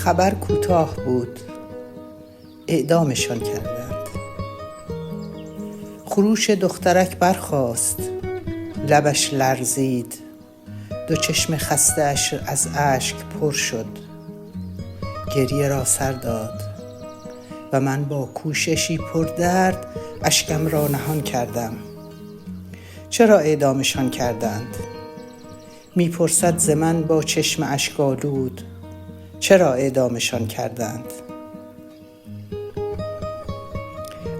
خبر کوتاه بود، اعدامشان کردند. خروش دخترک برخاست، لبش لرزید، دو چشم خسته‌اش از اشک پر شد. گریه را سر داد و من با کوششی پردرد اشکم را نهان کردم. چرا اعدامشان کردند؟ میپرسد ز من با چشم اشک‌آلود. چرا اعدامشان کردند؟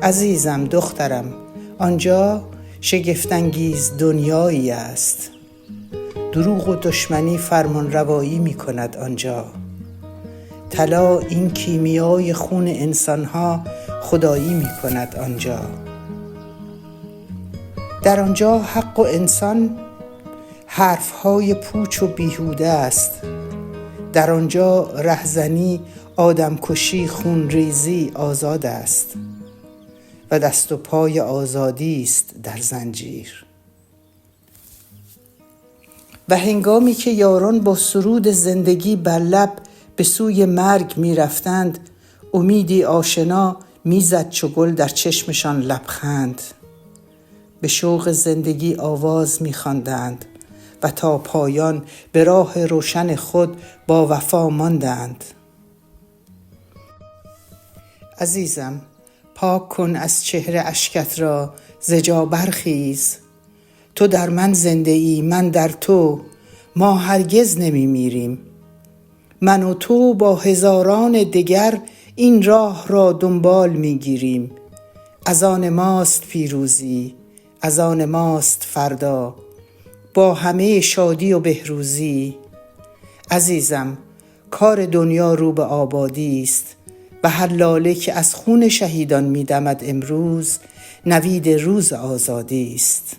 عزیزم، دخترم، آنجا شگفت‌انگیز دنیایی است. دروغ و دشمنی فرمان روایی می کند آنجا. طلا این کیمیای خون انسانها خدایی می کند آنجا. در آنجا حق و انسان حرفهای پوچ و بیهوده است. در آنجا رهزنی، آدمکشی، خونریزی آزاد است و دست و پای آزادی است در زنجیر. و هنگامی که یاران با سرود زندگی بر لب به سوی مرگ می رفتند، امیدی آشنا می زد چو گل در چشمشان لبخند. به شوق زندگی آواز می خواندند و تا پایان به راه روشن خود با وفا ماندند. عزیزم، پاک کن از چهره اشکت را، ز جا برخیز. تو در من زنده ای، من در تو، ما هرگز نمی میریم. من و تو با هزاران دگر این راه را دنبال می گیریم. از آن ماست پیروزی، از آن ماست فردا، با همه شادی و بهروزی. عزیزم، کار دنیا رو به آبادی است و هر لاله که از خون شهیدان می دمد امروز، نوید روز آزادی است.